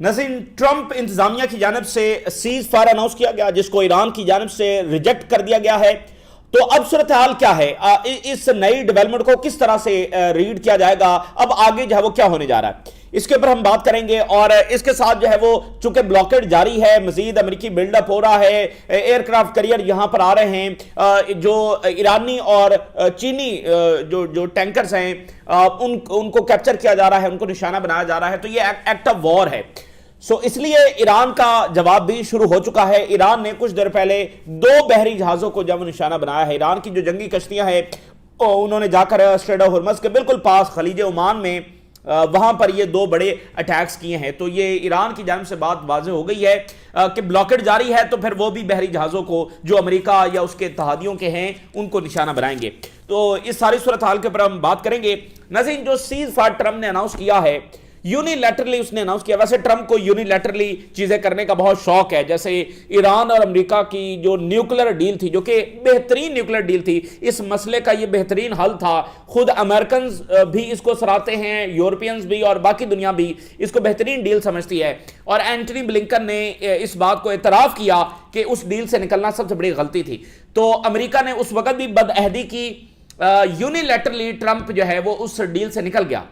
ناظرین، ٹرمپ انتظامیہ کی جانب سے سیز فائر اناؤنس کیا گیا جس کو ایران کی جانب سے ریجیکٹ کر دیا گیا ہے. تو اب صورتحال کیا ہے؟ اس نئی ڈیولپمنٹ کو کس طرح سے ریڈ کیا جائے گا؟ اب آگے جو ہے وہ کیا ہونے جا رہا ہے اس کے اوپر ہم بات کریں گے. اور اس کے ساتھ جو ہے وہ چونکہ بلاکیڈ جاری ہے، مزید امریکی بلڈ اپ ہو رہا ہے، ایئر کرافٹ کیریئر یہاں پر آ رہے ہیں، جو ایرانی اور چینی جو ٹینکرز ہیں ان کو کیپچر کیا جا رہا ہے، ان کو نشانہ بنایا جا رہا ہے. تو یہ ایکٹ آف وار ہے. اس لیے ایران کا جواب بھی شروع ہو چکا ہے. ایران نے کچھ دیر پہلے 2 بحری جہازوں کو جب نشانہ بنایا ہے. ایران کی جو جنگی کشتیاں ہیں انہوں نے جا کر اسٹریٹ آف ہرمز کے بالکل پاس خلیج عمان میں وہاں پر یہ 2 بڑے اٹیکس کیے ہیں. تو یہ ایران کی جانب سے بات واضح ہو گئی ہے کہ بلاکیڈ جاری ہے تو پھر وہ بھی بحری جہازوں کو جو امریکہ یا اس کے اتحادیوں کے ہیں ان کو نشانہ بنائیں گے. تو اس ساری صورتحال کے اوپر ہم بات کریں گے. ناظرین، جو سیز فائر ٹرمپ نے اناؤنس کیا ہے، یونیلیٹرلی اس نے اناؤنس کیا. ویسے ٹرمپ کو یونیلیٹرلی چیزیں کرنے کا بہت شوق ہے. جیسے ایران اور امریکہ کی جو نیوکلر ڈیل تھی، جو کہ بہترین نیوکلر ڈیل تھی، اس مسئلے کا یہ بہترین حل تھا. خود امریکنز بھی اس کو سراہتے ہیں، یورپینز بھی اور باقی دنیا بھی اس کو بہترین ڈیل سمجھتی ہے. اور اینٹنی بلنکن نے اس بات کو اعتراف کیا کہ اس ڈیل سے نکلنا سب سے بڑی غلطی تھی. تو امریکہ نے اس وقت بھی بدعہدی کی. یونیلیٹرلی ٹرمپ جو ہے وہ اس ڈیل سے نکل گیا.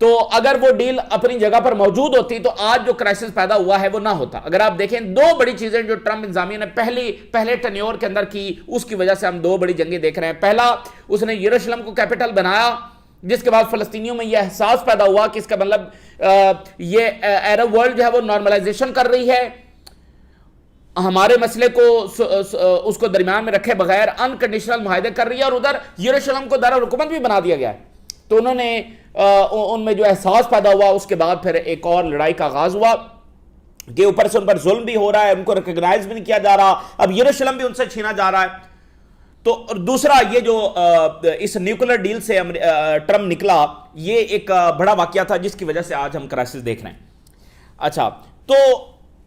تو اگر وہ ڈیل اپنی جگہ پر موجود ہوتی تو آج جو کرائسس پیدا ہوا ہے وہ نہ ہوتا. اگر آپ دیکھیں 2 بڑی چیزیں جو ٹرمپ انتظامیہ نے پہلے ٹینیور کے اندر کی، اس کی وجہ سے ہم 2 بڑی جنگیں دیکھ رہے ہیں. پہلا، اس نے یروشلم کو کیپٹل بنایا، جس کے بعد فلسطینیوں میں یہ احساس پیدا ہوا کہ اس کا مطلب یہ عرب ورلڈ جو ہے وہ نارملائزیشن کر رہی ہے، ہمارے مسئلے کو اس کو درمیان میں رکھے بغیر انکنڈیشنل معاہدے کر رہی ہے، اور ادھر یروشلم کو دارالحکومت بھی بنا دیا گیا ہے. تو انہوں نے ان میں جو احساس پیدا ہوا، اس کے بعد پھر ایک اور لڑائی کا آغاز ہوا کہ اوپر سے ان پر ظلم بھی ہو رہا ہے، ان کو ریکگنائز بھی نہیں کیا جا رہا، اب یروشلم بھی ان سے چھینا جا رہا ہے. تو دوسرا، یہ جو اس نیوکلر ڈیل سے ٹرمپ نکلا، یہ ایک بڑا واقعہ تھا جس کی وجہ سے آج ہم کرائسس دیکھ رہے ہیں. اچھا، تو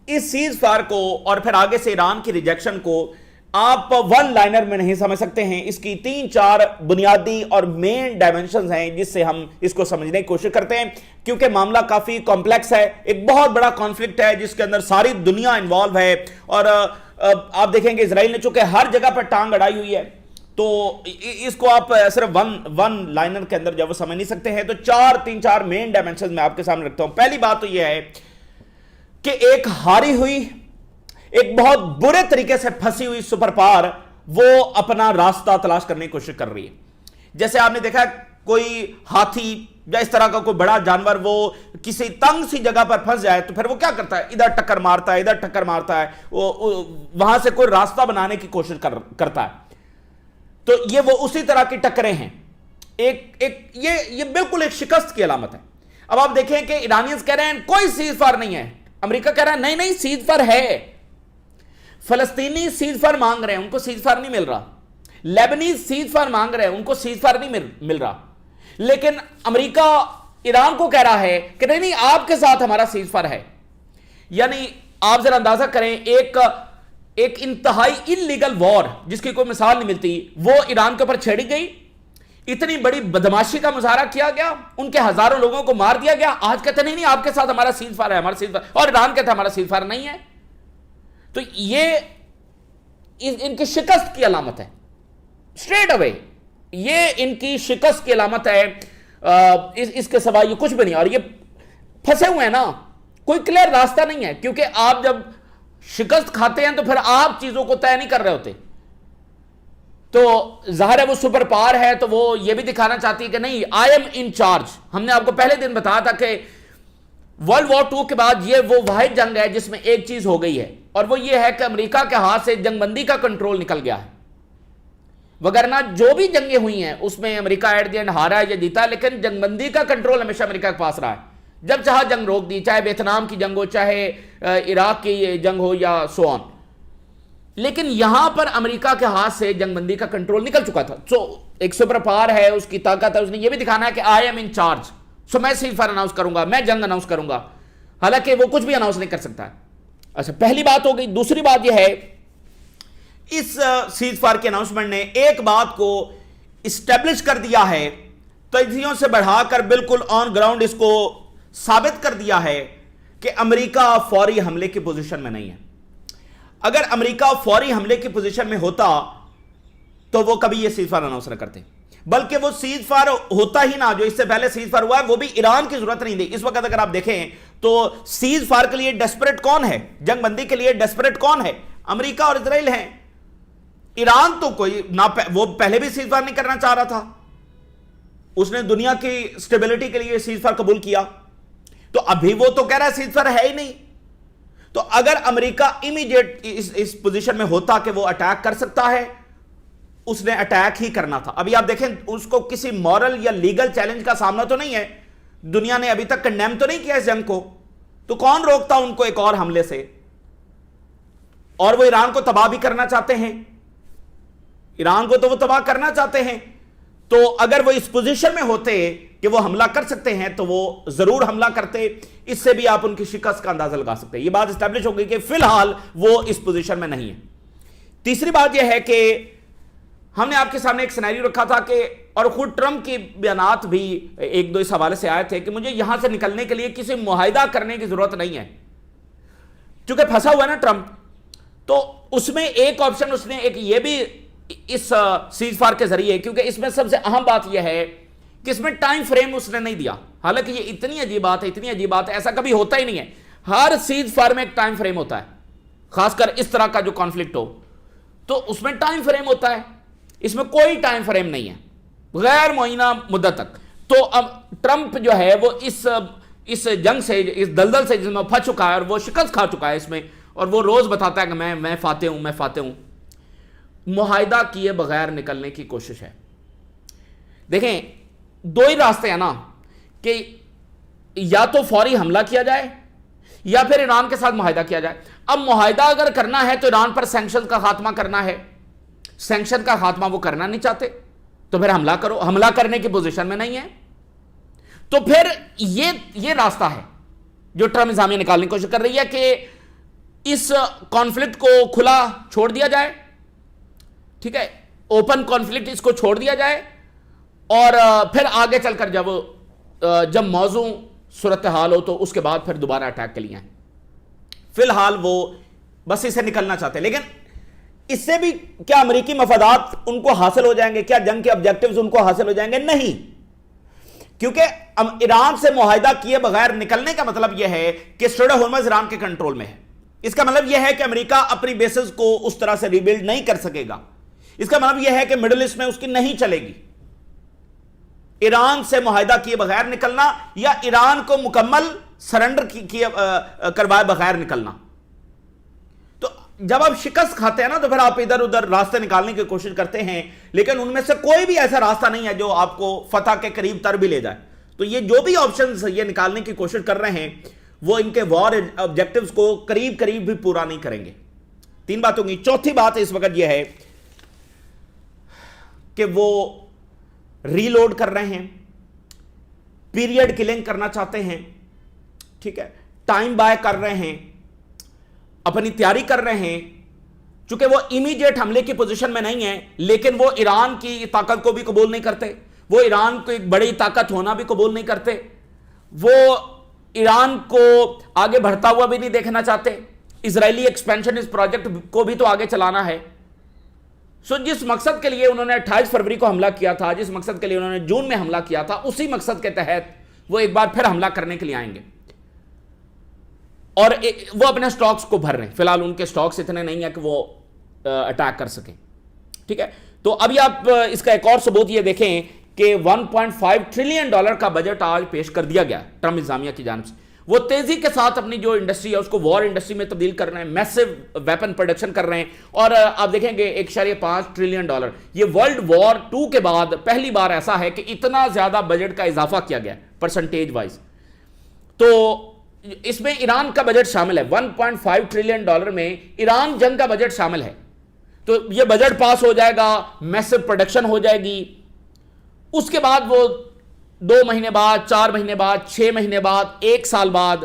اس سیز فائر کو اور پھر آگے سے ایران کی ریجیکشن کو آپ 1 لائنر میں نہیں سمجھ سکتے ہیں. اس کی 3-4 بنیادی اور مین ڈائمنشنز ہیں جس سے ہم اس کو سمجھنے کی کوشش کرتے ہیں، کیونکہ معاملہ کافی کمپلیکس ہے. ایک بہت بڑا کانفلکٹ ہے جس کے اندر ساری دنیا انوالو ہے. اور آپ دیکھیں گے اسرائیل نے چونکہ ہر جگہ پر ٹانگ اڑائی ہوئی ہے، تو اس کو آپ صرف 1 لائنر کے اندر جب وہ سمجھ نہیں سکتے ہیں. تو 3-4 مین ڈائمنشنز میں آپ کے سامنے رکھتا ہوں. پہلی بات تو یہ ہے کہ ایک ہاری ہوئی، ایک بہت برے طریقے سے پھنسی ہوئی سپر پاور وہ اپنا راستہ تلاش کرنے کی کوشش کر رہی ہے. جیسے آپ نے دیکھا کوئی ہاتھی یا اس طرح کا کوئی بڑا جانور وہ کسی تنگ سی جگہ پر پھنس جائے تو پھر وہ کیا کرتا ہے؟ ادھر ٹکر مارتا ہے، ادھر ٹکر مارتا ہے، وہاں سے کوئی راستہ بنانے کی کوشش کرتا ہے. تو یہ وہ اسی طرح کی ٹکریں ہیں. یہ بالکل ایک شکست کی علامت ہے. اب آپ دیکھیں کہ ایرانیز کہہ رہے ہیں کوئی سیز فائر نہیں ہے، امریکہ کہہ رہا ہے نہیں سیز فائر ہے. فلسطینی سیز فائر مانگ رہے ہیں، ان کو سیز فائر نہیں مل رہا. لیبنیز سیز فائر مانگ رہے ہیں، ان کو سیز فائر نہیں مل رہا. لیکن امریکہ ایران کو کہہ رہا ہے کہ نہیں آپ کے ساتھ ہمارا سیز فائر ہے. یعنی آپ ذرا اندازہ کریں، ایک انتہائی انلیگل وار جس کی کوئی مثال نہیں ملتی وہ ایران کے اوپر چھیڑی گئی. اتنی بڑی بدماشی کا مظاہرہ کیا گیا، ان کے ہزاروں لوگوں کو مار دیا گیا. آج کہتے نہیں آپ کے ساتھ ہمارا سیز فائر ہے، ہمارا سیز فائر، اور ایران کہتا ہے ہمارا سیز فائر نہیں ہے. تو یہ ان کی شکست کی علامت ہے. اسٹریٹ اوے یہ ان کی شکست کی علامت ہے. اس کے سوا یہ کچھ بھی نہیں. اور یہ پھنسے ہوئے ہیں نا، کوئی کلیئر راستہ نہیں ہے. کیونکہ آپ جب شکست کھاتے ہیں تو پھر آپ چیزوں کو طے نہیں کر رہے ہوتے. تو ظاہر ہے وہ سپر پاور ہے تو وہ یہ بھی دکھانا چاہتی ہے کہ نہیں آئی ایم ان چارج. ہم نے آپ کو پہلے دن بتایا تھا کہ ورلڈ وار 2 کے بعد یہ وہ واحد جنگ ہے جس میں ایک چیز ہو گئی ہے، اور وہ یہ ہے کہ امریکہ کے ہاتھ سے جنگ بندی کا کنٹرول نکل گیا ہے. وگرنہ جو بھی جنگیں ہوئی ہیں اس میں امریکہ ایٹ دی اینڈ ہارا ہے یا جیتا، لیکن جنگ بندی کا کنٹرول ہمیشہ امریکہ کے پاس رہا ہے. جب چاہا جنگ روک دی، چاہے ویتنام کی جنگ ہو، چاہے عراق کی جنگ ہو یا سو آن. لیکن یہاں پر امریکہ کے ہاتھ سے جنگ بندی کا کنٹرول نکل چکا تھا. سو ایک سپر پاور ہے، اس کی طاقت ہے، اس نے یہ بھی دکھانا ہے کہ آئی ایم ان چارج. سو میں سیز فائر اناؤنس کروں گا، میں جنگ اناؤنس کروں گا، حالانکہ وہ کچھ بھی اناؤنس نہیں کر سکتا ہے. اچھا، پہلی بات ہو گئی. دوسری بات یہ ہے اس سیز فائر کے اناؤنسمنٹ نے ایک بات کو اسٹیبلش کر دیا ہے، تجزیوں سے بڑھا کر بالکل آن گراؤنڈ اس کو ثابت کر دیا ہے کہ امریکہ فوری حملے کی پوزیشن میں نہیں ہے. اگر امریکہ فوری حملے کی پوزیشن میں ہوتا تو وہ کبھی یہ سیز فائر اناؤنس نہ کرتے، بلکہ وہ سیز فائر ہوتا ہی نہ. جو اس سے پہلے سیز فائر ہوا ہے وہ بھی ایران کی ضرورت نہیں دی. اس وقت اگر آپ دیکھیں تو سیز فائر کے لیے ڈیسپریٹ کون ہے، جنگ بندی کے لیے ڈیسپریٹ کون ہے؟ امریکہ اور اسرائیل ہیں. ایران تو کوئی نہ، وہ پہلے بھی سیز فائر نہیں کرنا چاہ رہا تھا، اس نے دنیا کی سٹیبلٹی کے لیے سیز فائر قبول کیا، تو ابھی وہ تو کہہ رہا ہے سیز فائر ہے ہی نہیں. تو اگر امریکہ امیڈیٹ اس پوزیشن میں ہوتا کہ وہ اٹیک کر سکتا ہے، اس نے اٹیک ہی کرنا تھا. ابھی آپ دیکھیں اس کو کسی مورل یا لیگل چیلنج کا سامنا تو نہیں ہے، دنیا نے ابھی تک کنڈیم تو نہیں کیا اس جنگ کو، تو کون روکتا ان کو ایک اور حملے سے؟ اور وہ ایران کو تباہ بھی کرنا چاہتے ہیں، ایران کو تو وہ تباہ کرنا چاہتے ہیں. تو اگر وہ اس پوزیشن میں ہوتے کہ وہ حملہ کر سکتے ہیں تو وہ ضرور حملہ کرتے. اس سے بھی آپ ان کی شکست کا اندازہ لگا سکتے ہیں. یہ بات اسٹیبلش ہو گئی کہ فی الحال وہ اس پوزیشن میں نہیں ہے. تیسری بات یہ ہے کہ ہم نے آپ کے سامنے ایک سینیریو رکھا تھا کہ، اور خود ٹرمپ کی بیانات بھی ایک دو اس حوالے سے آئے تھے کہ مجھے یہاں سے نکلنے کے لیے کسی معاہدہ کرنے کی ضرورت نہیں ہے. چونکہ پھنسا ہوا ہے نا ٹرمپ، تو اس میں ایک آپشن اس نے ایک یہ بھی اس سیز فائر کے ذریعے، کیونکہ اس میں سب سے اہم بات یہ ہے کہ اس میں ٹائم فریم اس نے نہیں دیا. حالانکہ یہ اتنی عجیب بات ہے، اتنی عجیب بات ہے، ایسا کبھی ہوتا ہی نہیں ہے. ہر سیز فائر میں ایک ٹائم فریم ہوتا ہے، خاص کر اس طرح کا جو کانفلکٹ ہو تو اس میں ٹائم فریم ہوتا ہے. اس میں کوئی ٹائم فریم نہیں ہے، غیر معینہ مدت تک. تو اب ٹرمپ جو ہے وہ اس جنگ سے، اس دلدل سے جس میں پھنس چکا ہے اور وہ شکست کھا چکا ہے اس میں، اور وہ روز بتاتا ہے کہ میں فاتح ہوں، میں فاتح ہوں. معاہدہ کیے بغیر نکلنے کی کوشش ہے. دیکھیں دو ہی راستے ہیں نا، کہ یا تو فوری حملہ کیا جائے یا پھر ایران کے ساتھ معاہدہ کیا جائے. اب معاہدہ اگر کرنا ہے تو ایران پر سینکشن کا خاتمہ کرنا ہے. سینکشن کا خاتمہ وہ کرنا نہیں چاہتے تو پھر حملہ کرو. حملہ کرنے کی پوزیشن میں نہیں ہے تو پھر یہ راستہ ہے جو ٹرمپ انتظامیہ نکالنے کی کوشش کر رہی ہے کہ اس کانفلکٹ کو کھلا چھوڑ دیا جائے. ٹھیک ہے، اوپن کانفلکٹ اس کو چھوڑ دیا جائے، اور پھر آگے چل کر جب موضوع صورتحال ہو تو اس کے بعد پھر دوبارہ اٹیک کے لیے آئیں. فی الحال وہ بس اسے نکلنا چاہتے ہیں. لیکن اس سے بھی کیا امریکی مفادات ان کو حاصل ہو جائیں گے؟ کیا جنگ کے آبجیکٹیوز ان کو حاصل ہو جائیں گے؟ نہیں، کیونکہ ایران سے معاہدہ کیے بغیر نکلنے کا مطلب یہ ہے کہ سٹریٹ آف ہارمز ایران کے کنٹرول میں ہے. اس کا مطلب یہ ہے کہ امریکہ اپنی بیسز کو اس طرح سے ریبلڈ نہیں کر سکے گا. اس کا مطلب یہ ہے کہ مڈل ایسٹ میں اس کی نہیں چلے گی. ایران سے معاہدہ کیے بغیر نکلنا یا ایران کو مکمل سرنڈر کروائے بغیر نکلنا. تو جب آپ شکست کھاتے ہیں نا تو پھر آپ ادھر ادھر راستے نکالنے کی کوشش کرتے ہیں، لیکن ان میں سے کوئی بھی ایسا راستہ نہیں ہے جو آپ کو فتح کے قریب تر بھی لے جائے. تو یہ جو بھی آپشنز یہ نکالنے کی کوشش کر رہے ہیں وہ ان کے وار آبجیکٹیوز کو قریب بھی پورا نہیں کریں گے. 3 باتوں کی. چوتھی بات اس وقت یہ ہے کہ وہ ری لوڈ کر رہے ہیں، پیریڈ کلنگ کرنا چاہتے ہیں. ٹھیک ہے، ٹائم بائی کر رہے ہیں، اپنی تیاری کر رہے ہیں. چونکہ وہ امیڈیٹ حملے کی پوزیشن میں نہیں ہیں، لیکن وہ ایران کی طاقت کو بھی قبول نہیں کرتے، وہ ایران کو ایک بڑی طاقت ہونا بھی قبول نہیں کرتے، وہ ایران کو آگے بڑھتا ہوا بھی نہیں دیکھنا چاہتے. اسرائیلی ایکسپینشن اس پروجیکٹ کو بھی تو آگے چلانا ہے. جس مقصد کے لیے انہوں نے 28 فروری کو حملہ کیا تھا، جس مقصد کے لیے انہوں نے جون میں حملہ کیا تھا، اسی مقصد کے تحت وہ ایک بار پھر حملہ کرنے کے لیے آئیں گے. اور وہ اپنے سٹاکس کو بھر رہے ہیں. فی الحال ان کے سٹاکس اتنے نہیں ہیں کہ وہ اٹیک کر سکیں. ٹھیک ہے، تو ابھی آپ اس کا ایک اور ثبوت یہ دیکھیں کہ $1.5 ٹریلین کا بجٹ آج پیش کر دیا گیا ٹرمپ انتظامیہ کی جانب سے. وہ تیزی کے ساتھ اپنی جو انڈسٹری ہے اس کو وار انڈسٹری میں تبدیل کر رہے ہیں، میسو ویپن پروڈکشن کر رہے ہیں. اور آپ دیکھیں گے $1.5 ٹریلین. یہ ورلڈ وار 2 کے بعد پہلی بار ایسا ہے کہ اتنا زیادہ بجٹ کا اضافہ کیا گیا پرسنٹیج وائز. تو اس میں ایران کا بجٹ شامل ہے. $1.5 ٹریلین میں ایران جنگ کا بجٹ شامل ہے. تو یہ بجٹ پاس ہو جائے گا، میسو پروڈکشن ہو جائے گی. اس کے بعد وہ 2 مہینے بعد، 4 مہینے بعد، 6 مہینے بعد، 1 سال بعد،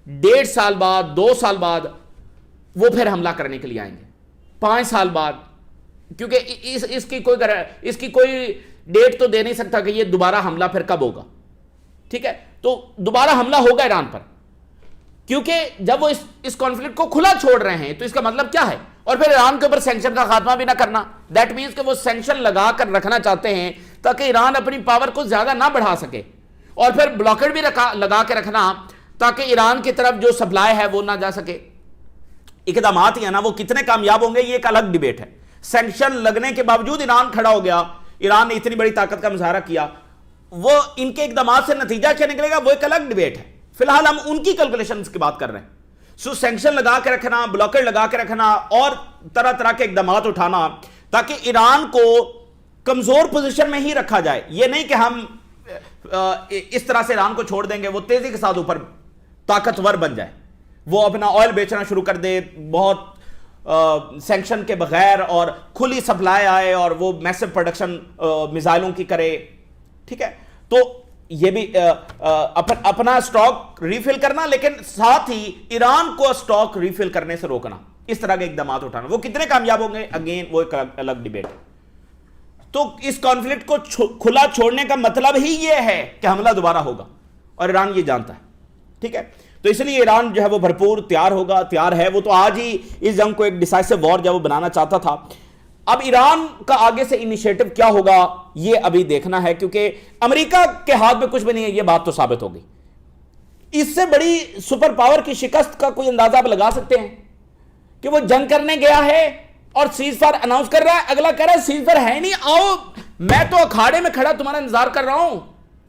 1.5 سال بعد، 2 سال بعد وہ پھر حملہ کرنے کے لیے آئیں گے. 5 سال بعد، کیونکہ اس کی کوئی ڈیٹ تو دے نہیں سکتا کہ یہ دوبارہ حملہ پھر کب ہوگا. ٹھیک ہے، تو دوبارہ حملہ ہوگا ایران پر. کیونکہ جب وہ اس کانفلکٹ کو کھلا چھوڑ رہے ہیں تو اس کا مطلب کیا ہے؟ اور پھر ایران کے اوپر سینکشن کا خاتمہ بھی نہ کرنا، دیٹ مینس کہ وہ سینکشن لگا کر رکھنا چاہتے ہیں تاکہ ایران اپنی پاور کو زیادہ نہ بڑھا سکے، اور پھر بلاکڈ بھی لگا کے رکھنا تاکہ ایران کی طرف جو سپلائی ہے وہ نہ جا سکے۔ اقدامات ہی ہے نا، وہ کتنے کامیاب ہوں گے یہ ایک الگ ڈیبیٹ ہے۔ سینکشن لگنے کے باوجود ایران کھڑا ہو گیا، ایران نے اتنی بڑی طاقت کا مظاہرہ کیا، وہ ان کے اقدامات سے نتیجہ کیا نکلے گا وہ ایک الگ ڈیبیٹ ہے۔ فی الحال ہم ان کی کیلکولیشنز کی بات کر رہے ہیں۔ سو سینکشن لگا کے رکھنا، بلاکڈ لگا کے رکھنا اور طرح طرح کے اقدامات اٹھانا تاکہ ایران کو کمزور پوزیشن میں ہی رکھا جائے، یہ نہیں کہ ہم اس طرح سے ایران کو چھوڑ دیں گے وہ تیزی کے ساتھ اوپر طاقتور بن جائے، وہ اپنا آئل بیچنا شروع کر دے بہت سینکشن کے بغیر اور کھلی سپلائی آئے اور وہ میسو پروڈکشن میزائلوں کی کرے، ٹھیک ہے؟ تو یہ بھی اپنا سٹاک ریفل کرنا، لیکن ساتھ ہی ایران کو سٹاک ریفل کرنے سے روکنا، اس طرح کے اقدامات اٹھانا۔ وہ کتنے کامیاب ہوں گے اگین وہ ایک الگ ڈیبیٹ ہے۔ تو اس کانفلکٹ کو کھلا چھوڑنے کا مطلب ہی یہ ہے کہ حملہ دوبارہ ہوگا، اور ایران یہ جانتا ہے، ٹھیک ہے؟ تو اس لیے ایران جو ہے وہ بھرپور تیار ہوگا، تیار ہے وہ، تو آج ہی اس جنگ کو ایک ڈیسائسو وار جب وہ بنانا چاہتا تھا۔ اب ایران کا آگے سے انیشیٹو کیا ہوگا یہ ابھی دیکھنا ہے، کیونکہ امریکہ کے ہاتھ میں کچھ بھی نہیں ہے، یہ بات تو ثابت ہو گئی۔ اس سے بڑی سپر پاور کی شکست کا کوئی اندازہ آپ لگا سکتے ہیں کہ وہ جنگ کرنے گیا ہے اور سیز فائر اناؤنس کر رہا ہے، اگلا کہہ رہا ہے سیز فائر ہے نہیں، آؤ میں تو اکھاڑے میں کھڑا تمہارا انتظار کر رہا ہوں،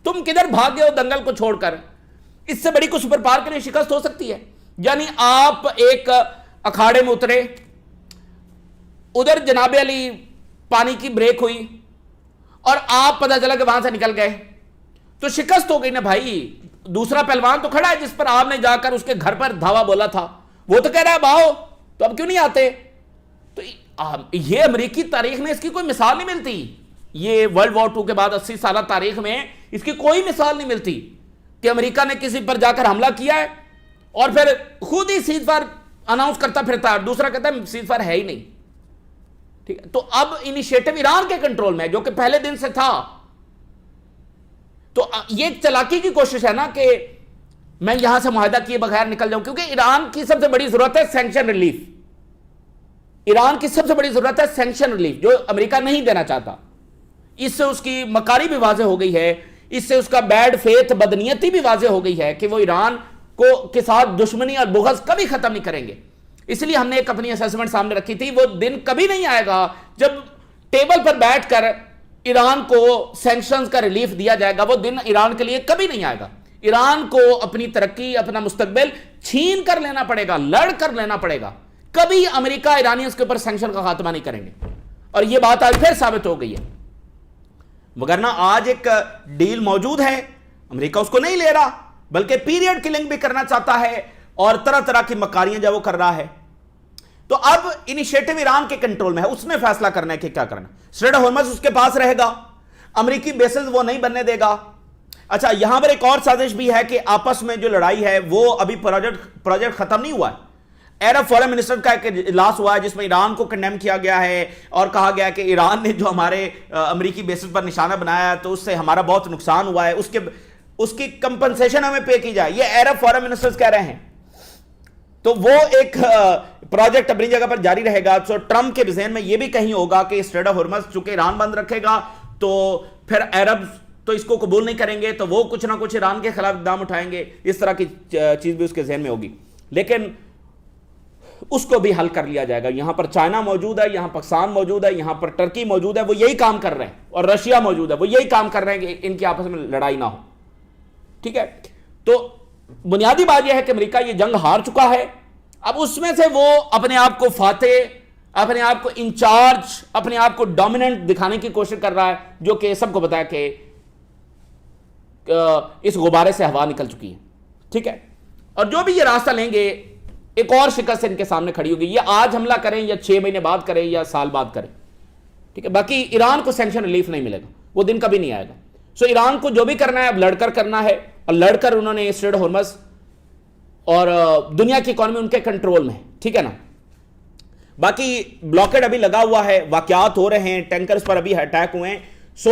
تم کدھر بھاگ گئے ہو دنگل کو چھوڑ کر۔ اس سے بڑی کوئی سپر پاور کے لیے شکست ہو سکتی ہے؟ یعنی آپ ایک اکھاڑے میں اترے، ادھر جناب علی پانی کی بریک ہوئی اور آپ پتہ چلا کہ وہاں سے نکل گئے، تو شکست ہو گئی نا بھائی۔ دوسرا پہلوان تو کھڑا ہے جس پر آپ نے جا کر اس کے گھر پر دھاوا بولا تھا، وہ تو کہہ رہا ہے باؤ، تو اب کیوں نہیں آتے؟ تو یہ امریکی تاریخ میں اس کی کوئی مثال نہیں ملتی، یہ ورلڈ وار 2 کے بعد 80 سالہ تاریخ میں اس کی کوئی مثال نہیں ملتی کہ امریکہ نے کسی پر جا کر حملہ کیا ہے اور پھر خود ہی سیز فائر اناؤنس کرتا پھرتا ہے اور دوسرا کہتا ہے سیز فائر ہے ہی نہیں، ٹھیک ہے؟ تو اب انیشیٹو ایران کے کنٹرول میں ہے، جو کہ پہلے دن سے تھا۔ تو یہ ایک چلاکی کی کوشش ہے نا کہ میں یہاں سے معاہدہ کیے بغیر نکل جاؤں، کیونکہ ایران کی سب سے بڑی ضرورت ہے سینکشن ریلیف، ایران کی سب سے بڑی ضرورت ہے سینکشن ریلیف، جو امریکہ نہیں دینا چاہتا۔ اس سے اس کی مکاری بھی واضح ہو گئی ہے، اس سے اس کا بیڈ فیتھ بدنیتی بھی واضح ہو گئی ہے کہ وہ ایران کے ساتھ دشمنی اور بغض کبھی ختم نہیں کریں گے۔ اس لیے ہم نے ایک اپنی اسیسمنٹ سامنے رکھی تھی، وہ دن کبھی نہیں آئے گا جب ٹیبل پر بیٹھ کر ایران کو سینکشنز کا ریلیف دیا جائے گا، وہ دن ایران کے لیے کبھی نہیں آئے گا۔ ایران کو اپنی ترقی، اپنا مستقبل چھین کر لینا پڑے گا، لڑ کر لینا پڑے گا، کبھی امریکہ ایرانیز کے اوپر سینکشن کا خاتمہ نہیں کریں گے، اور یہ بات آج پھر ثابت ہو گئی ہے۔ وگرنہ آج ایک ڈیل موجود ہے، امریکہ اس کو نہیں لے رہا بلکہ پیریڈ کلنگ بھی کرنا چاہتا ہے اور طرح طرح کی مکاریاں جب وہ کر رہا ہے۔ تو اب انیشیٹو ایران کے کنٹرول میں ہے، اس نے فیصلہ کرنا ہے کہ کیا کرنا۔ اسٹریٹ آف ہارمز اس کے پاس رہے گا، امریکی بیسز وہ نہیں بننے دے گا۔ اچھا، یہاں پر ایک اور سازش بھی ہے کہ آپس میں جو لڑائی ہے وہ ابھی پروجیکٹ ختم نہیں ہوا ہے۔ عرب فورن منسٹر کا ایک اجلاس ہوا ہے جس میں ایران کو کنڈیم کیا گیا ہے اور کہا گیا کہ ایران نے جو ہمارے امریکی بیسز پر نشانہ بنایا ہے تو اس سے ہمارا بہت نقصان ہوا ہے، اس کی کمپنسیشن ہمیں پے کی جائے، یہ عرب فورن منسٹرز کہہ رہے ہیں۔ تو وہ ایک پروجیکٹ اپنی جگہ پر جاری رہے گا۔ تو ٹرمپ کے ذہن میں یہ بھی کہیں ہوگا کہ اسٹریٹ آف ہارمز چونکہ ایران بند رکھے گا تو پھر عرب تو اس کو قبول نہیں کریں گے، تو وہ کچھ نہ کچھ ایران کے خلاف اقدام اٹھائیں گے، اس طرح کی چیز بھی اس کے ذہن میں ہوگی، لیکن اس کو بھی حل کر لیا جائے گا۔ یہاں پر چائنا موجود ہے، یہاں پاکستان موجود ہے، یہاں پر ٹرکی موجود ہے، وہ یہی کام کر رہے ہیں، اور رشیا موجود ہے، وہ یہی کام کر رہے ہیں کہ ان کی آپس میں لڑائی نہ ہو، ٹھیک ہے؟ تو بنیادی بات یہ ہے کہ امریکہ یہ جنگ ہار چکا ہے، اب اس میں سے وہ اپنے آپ کو فاتح، اپنے آپ کو انچارج، اپنے آپ کو ڈومیننٹ دکھانے کی کوشش کر رہا ہے، جو کہ سب کو پتا ہے کہ اس غبارے سے ہوا نکل چکی ہے، ٹھیک ہے؟ اور جو بھی یہ راستہ لیں گے ایک اور شکست ان کے سامنے کھڑی ہوگی، یہ آج حملہ کریں یا 6 مہینے بعد کریں یا سال بعد کریں، ٹھیک ہے؟ باقی ایران کو سینکشن ریلیف نہیں ملے گا، وہ دن کبھی نہیں آئے گا۔ سو ایران کو جو بھی کرنا ہے اب لڑ کر کرنا ہے، اور لڑ کر انہوں نے اسٹریٹ آف ہارمز اور دنیا کی اکانومی ان کے کنٹرول میں ہے، ٹھیک ہے نا؟ باقی بلاکڈ ابھی لگا ہوا ہے، واقعات ہو رہے ہیں، ٹینکرز پر ابھی اٹیک ہوئے ہیں۔ سو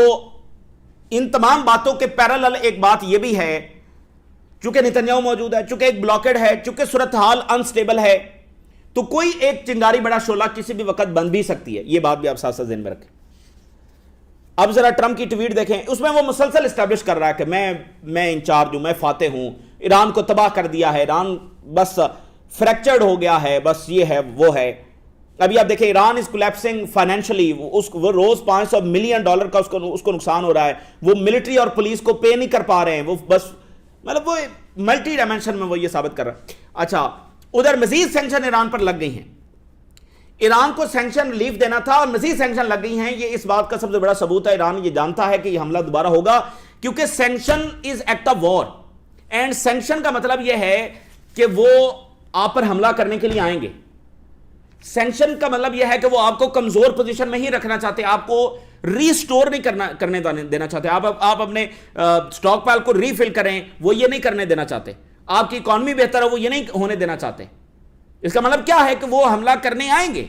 ان تمام باتوں کے پیرالل ایک بات یہ بھی ہے چونکہ نتنیاہو موجود ہے, چونکہ ایک بلاکڈ ہے, چونکہ صورتحال انسٹیبل ہے, تو کوئی ایک چنگاری بڑا شعلہ کسی بھی وقت بن بھی سکتی ہے. یہ بات بھی آپ ساتھ ساتھ ذہن میں رکھیں. اب ذرا ٹرمپ کی ٹویٹ دیکھیں, اس میں وہ مسلسل اسٹیبلش کر رہا ہے کہ میں انچارج ہوں, میں فاتح ہوں, ایران کو تباہ کر دیا ہے, ایران بس فریکچرڈ ہو گیا ہے, بس یہ ہے وہ ہے. ابھی آپ دیکھیں ایران از کولیپسنگ فائنینشلی, وہ روز $500 ملین کا اس کو نقصان ہو رہا ہے, وہ ملٹری اور پولیس کو پے نہیں کر پا رہے ہیں, وہ بس مطلب وہ ملٹی ڈائمینشن میں وہ یہ ثابت کر رہا ہے. اچھا, ادھر مزید سینکشن ایران پر لگ گئی ہیں, ایران کو سینکشن ریلیف دینا تھا اور مزید سینکشن لگ گئی ہیں. یہ اس بات کا سب سے بڑا ثبوت ہے, ایران یہ جانتا ہے کہ یہ حملہ دوبارہ ہوگا, کیونکہ sanction is act of war, and sanction کا مطلب یہ ہے کہ وہ آپ پر حملہ کرنے کے لیے آئیں گے. سینکشن کا مطلب یہ ہے کہ وہ آپ کو کمزور پوزیشن میں ہی رکھنا چاہتے, آپ کو ریسٹور نہیں کرنے دینا چاہتے, آپ اپنے سٹاک پائل کو ریفل کریں, وہ یہ نہیں کرنے دینا چاہتے, آپ کی اکانومی بہتر ہو وہ یہ نہیں ہونے دینا چاہتے. اس کا مطلب کیا ہے کہ وہ حملہ کرنے آئیں گے.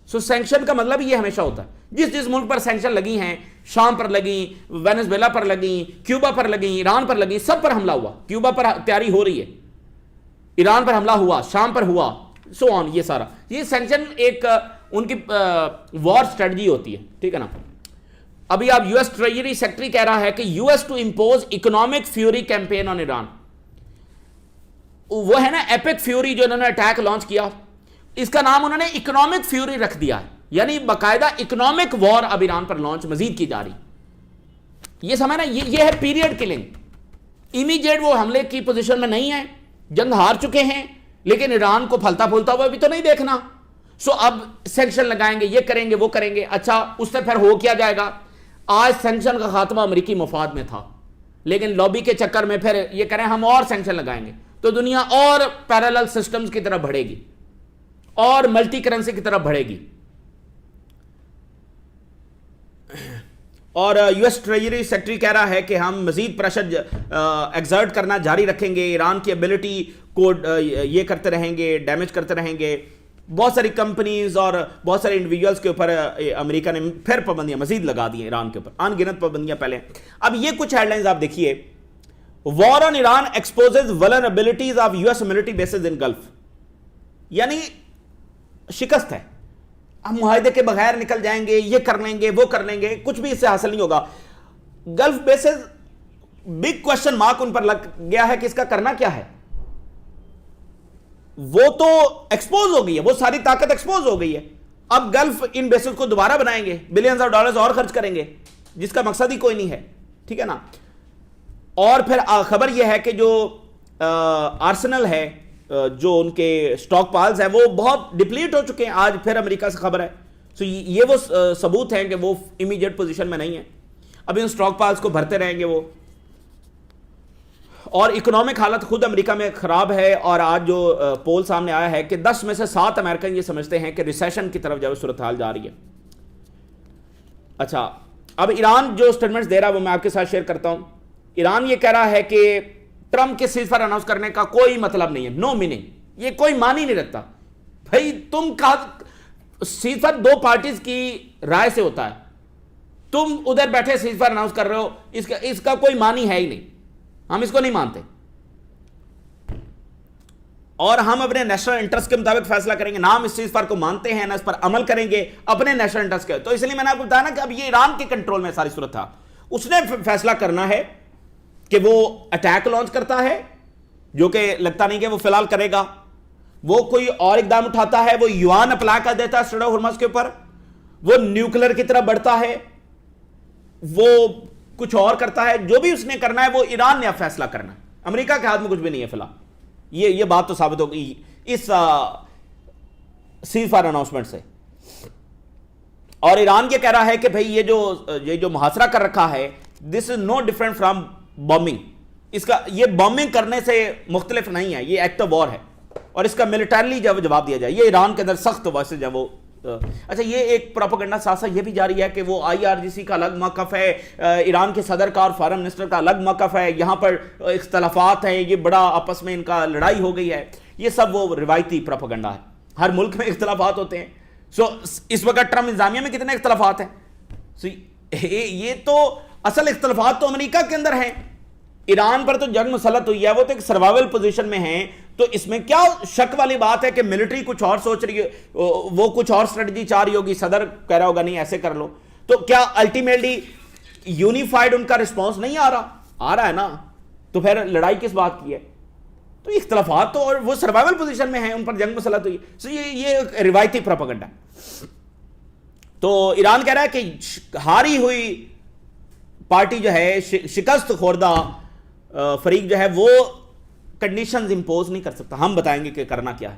سو سینکشن کا مطلب یہ ہمیشہ ہوتا ہے, جس ملک پر سینکشن لگی ہیں, شام پر لگی, وینزویلا پر لگی, کیوبا پر لگی, ایران پر لگی, سب پر حملہ ہوا. کیوبا پر تیاری ہو رہی ہے, ایران پر حملہ ہوا, شام پر ہوا, سو آن. یہ سارا یہ سینکشن ایک ان کی وار اسٹریٹجی ہوتی ہے, ٹھیک ہے نا. ابھی آپ یو ایس ٹریجری سیکٹری کہہ رہا ہے کہ U S to impose economic fury campaign on Iran. وہ ہے نا ایپک فیوری جو انہوں نے اٹیک لانچ کیا, اس کا نام انہوں نے اکنامک فیوری رکھ دیا ہے, یعنی باقاعدہ اکنامک وار اب ایران پر لانچ مزید کی جا رہی. یہ سمجھنا, یہ ہے پیریڈ کلنگ. امیڈیٹ وہ حملے کی پوزیشن میں نہیں ہے, جنگ ہار چکے ہیں, لیکن ایران کو پھلتا پھولتا ہوا بھی تو نہیں دیکھنا. سو اب سینکشن لگائیں گے, یہ کریں گے, وہ کریں گے. اچھا, اس سے پھر ہو کیا جائے گا؟ آج سینکشن کا خاتمہ امریکی مفاد میں تھا, لیکن لابی کے چکر میں پھر یہ کریں ہم اور سینکشن لگائیں گے, تو دنیا اور پیرالل سسٹمز کی طرف بڑھے گی اور ملٹی کرنسی کی طرف بڑھے گی. اور یو ایس ٹریجری سیکٹری کہہ رہا ہے کہ ہم مزید پریشر ایگزرٹ کرنا جاری رکھیں گے, ایران کی ایبلٹی کو یہ کرتے رہیں گے, ڈیمیج کرتے رہیں گے. بہت ساری کمپنیز اور بہت سارے انڈیویجولز کے اوپر امریکہ نے پھر پابندیاں مزید لگا دی ہیں, ایران کے اوپر ان گنت پابندیاں پہلے. اب یہ کچھ ہیڈ لائنز آپ دیکھیے. War on Iran exposes vulnerabilities of U S military bases in Gulf, یعنی شکست ہے, ہم معاہدے کے بغیر نکل جائیں گے, یہ کر لیں گے, وہ کر لیں گے, کچھ بھی اس سے حاصل نہیں ہوگا. Gulf bases big question mark ان پر لگ گیا ہے کہ اس کا کرنا کیا ہے. وہ تو ایکسپوز ہو گئی ہے, وہ ساری طاقت ایکسپوز ہو گئی ہے. اب گلف ان بیسز کو دوبارہ بنائیں گے, بلینز آف ڈالرز اور خرچ کریں گے, جس کا مقصد ہی کوئی نہیں ہے, ٹھیک ہے نا. اور پھر خبر یہ ہے کہ جو آرسنل ہے, جو ان کے سٹاک پائلز ہیں وہ بہت ڈپلیٹ ہو چکے ہیں. آج پھر امریکہ سے خبر ہے. سو یہ وہ ثبوت ہیں کہ وہ امیڈیٹ پوزیشن میں نہیں ہے. ابھی ان سٹاک پائلز کو بھرتے رہیں گے وہ. اور اکنامک حالت خود امریکہ میں خراب ہے, اور آج جو پول سامنے آیا ہے کہ 10 میں سے 7 امریکن یہ سمجھتے ہیں کہ ریسیشن کی طرف جو صورتحال جا رہی ہے. اچھا, اب ایران جو سٹیٹمنٹس دے رہا ہے وہ میں آپ کے ساتھ شیئر کرتا ہوں. ایران یہ کہہ رہا ہے کہ ٹرمپ کے سیز فائر اناؤنس کرنے کا کوئی مطلب نہیں ہے, نو میننگ, یہ کوئی معنی نہیں رکھتا. بھائی تم کا سیز فائر 2 پارٹیز کی رائے سے ہوتا ہے, تم ادھر بیٹھے سیز فائر اناؤنس کر رہے ہو, اس کا کوئی معنی ہے ہی نہیں, ہم اس کو نہیں مانتے. اور ہم اپنے نیشنل انٹرسٹ کے مطابق فیصلہ کریں گے, نہ ہم اس چیز پر کو مانتے ہیں, نہ اس پر عمل کریں گے اپنے نیشنل انٹرسٹ کے. تو اس لیے میں نے آپ کو بتایا نا کہ اب یہ ایران کے کنٹرول میں ساری صورت تھا. اس نے فیصلہ کرنا ہے کہ وہ اٹیک لانچ کرتا ہے, جو کہ لگتا نہیں کہ وہ فی الحال کرے گا. وہ کوئی اور اقدام اٹھاتا ہے, وہ یوان اپلائی کر دیتا ہے اسٹریٹ آف ہرمز کے اوپر, وہ نیوکلیر کی طرف بڑھتا ہے, وہ کچھ اور کرتا ہے. جو بھی اس نے کرنا ہے وہ ایران نے اب فیصلہ کرنا ہے, امریکہ کے ہاتھ میں کچھ بھی نہیں ہے فی الحال. یہ بات تو ثابت ہو گئی اس سیز فائر اناؤنسمنٹ سے. اور ایران یہ کہہ رہا ہے کہ بھئی یہ جو محاصرہ کر رکھا ہے, دس از نو ڈفرنٹ فرام بامبنگ. اس کا یہ بامبنگ کرنے سے مختلف نہیں ہے, یہ ایکٹ آف وار ہے, اور اس کا ملٹریلی جب جواب دیا جائے. یہ ایران کے اندر سخت ویسے جب وہ اچھا, یہ ایک پروپیگنڈا ساتھ ساتھ یہ بھی جاری ہے کہ وہ IRGC کا الگ موقف ہے, ایران کے صدر کا اور فارن منسٹر کا الگ موقف ہے, یہاں پر اختلافات ہیں, یہ بڑا آپس میں ان کا لڑائی ہو گئی ہے. یہ سب وہ روایتی پروپیگنڈا ہے, ہر ملک میں اختلافات ہوتے ہیں. سو اس وقت ٹرمپ انتظامیہ میں کتنے اختلافات ہیں. سو یہ تو اصل اختلافات تو امریکہ کے اندر ہیں, ایران پر تو جنگ مسلط ہوئی ہے, وہ تو ایک سروائیول پوزیشن میں ہیں, تو اس میں کیا شک والی بات ہے کہ ملٹری کچھ اور سوچ رہی ہے, وہ کچھ اور اسٹریٹجی چاہ رہی ہوگی, صدر کہہ رہا ہوگا نہیں ایسے کر لو, تو کیا الٹیمیٹلی یونیفائڈ ان کا رسپانس نہیں آ رہا ہے نا, تو پھر لڑائی کس بات کی ہے؟ تو اختلافات تو, اور وہ سروائیول پوزیشن میں ہیں, ان پر جنگ مسلط ہوئی, سو یہ روایتی پروپیگنڈا. تو ایران کہہ رہا ہے کہ ہاری ہوئی پارٹی جو ہے, شکست خوردہ فریق جو ہے, وہ کنڈیشنز امپوز نہیں کر سکتا, ہم بتائیں گے کہ کرنا کیا ہے.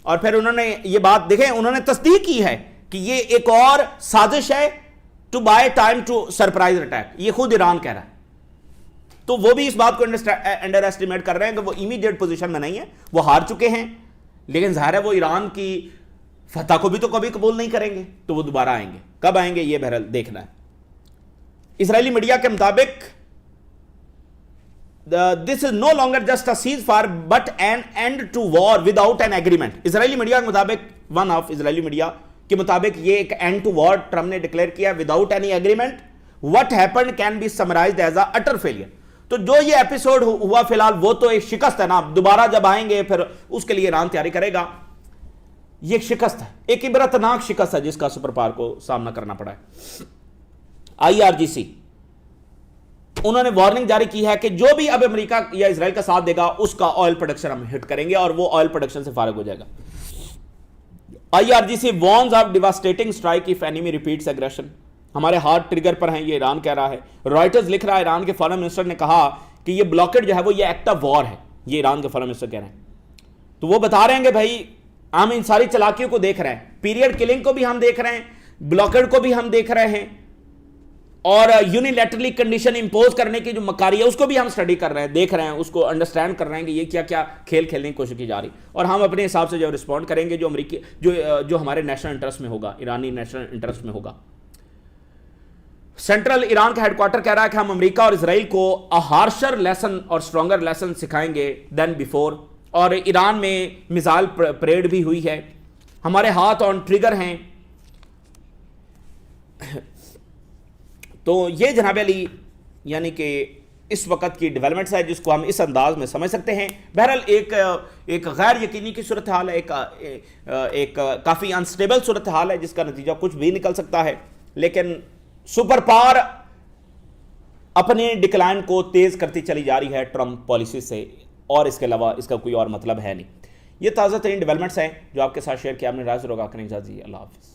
اور پھر انہوں نے یہ بات دیکھیں, انہوں نے تصدیق کی ہے کہ یہ ایک اور سازش ہے to buy time to surprise attack, یہ خود ایران کہہ رہا ہے. تو وہ بھی اس بات کو انڈر ایسٹیمیٹ کر رہے ہیں کہ وہ امیڈیٹ پوزیشن میں نہیں ہے, وہ ہار چکے ہیں, لیکن ظاہر ہے وہ ایران کی فتح کو بھی تو کبھی قبول نہیں کریں گے, تو وہ دوبارہ آئیں گے. کب آئیں گے یہ بہرحال دیکھنا ہے. اسرائیلی میڈیا کے مطابق this is no longer just a ceasefire but an end to war without an agreement. Israeli media کے مطابق, ون آف اسرائیلی میڈیا کے مطابق, یہ ایک اینڈ ٹو وار ٹرمپ نے ڈکلیئر کیا without any agreement. what happened can be summarized as a utter failure. تو جو یہ ایپیسوڈ ہوا فی الحال وہ تو ایک شکست ہے نا, دوبارہ جب آئیں گے پھر اس کے لیے ایران تیاری کرے گا. یہ ایک شکست ہے, ایک عبرتناک شکست ہے جس کا سپر پاور کو سامنا کرنا پڑا ہے. IRGC انہوں نے وارننگ جاری کی ہے کہ جو بھی اب امریکہ یا اسرائیل کا ساتھ دے گا اس کا آئل پروڈکشن ہم ہٹ کریں گے, اور وہ آئل پروڈکشن سے فارغ ہو جائے گا. IRGC warns of devastating strike if enemy repeats aggression. ہمارے ہارٹ ٹریگر پر ہیں, یہ ایران کہہ رہا ہے. رائٹرز لکھ رہا ہے ایران کے فارن منسٹر نے کہا کہ یہ بلاکڈ جو ہے وہ یہ ایکٹ آف وار ہے, یہ ایران کے فارن منسٹر کہہ رہے ہیں. تو وہ بتا رہے ہیں کہ بھائی ہم ان ساری چلاکیوں کو دیکھ رہے ہیں, پیریڈ کلنگ کو بھی ہم دیکھ رہے ہیں, بلاکڈ کو بھی ہم دیکھ رہے ہیں, اور یونیلیٹرلی کنڈیشن امپوز کرنے کی جو مکاری ہے اس کو بھی ہم اسٹڈی کر رہے ہیں, دیکھ رہے ہیں, اس کو انڈرسٹینڈ کر رہے ہیں کہ یہ کیا کیا کھیل کھیلنے کی کوشش کی جا رہی, اور ہم اپنے حساب سے جو رسپونڈ کریں گے جو امریکی جو ہمارے نیشنل انٹرسٹ میں ہوگا, ایرانی نیشنل انٹرسٹ میں ہوگا. سینٹرل ایران کا ہیڈ کوارٹر کہہ رہا ہے کہ ہم امریکہ اور اسرائیل کو ہارشر لیسن اور اسٹرانگر لیسن سکھائیں گے دین بیفور. اور ایران میں میزائل پریڈ بھی ہوئی ہے, ہمارے ہاتھ آن ٹریگر ہیں. تو یہ جناب علی یعنی کہ اس وقت کی ڈیولپمنٹس ہے جس کو ہم اس انداز میں سمجھ سکتے ہیں. بہرحال ایک غیر یقینی کی صورتحال ہے, ایک کافی انسٹیبل صورتحال ہے جس کا نتیجہ کچھ بھی نکل سکتا ہے, لیکن سپر پاور اپنے ڈکلائن کو تیز کرتی چلی جا رہی ہے ٹرمپ پالیسی سے, اور اس کے علاوہ اس کا کوئی اور مطلب ہے نہیں. یہ تازہ ترین ڈیولپمنٹس ہیں جو آپ کے ساتھ شیئر کیا ہم نے. راز روگا کریں اجازت دیجیے, اللہ حافظ.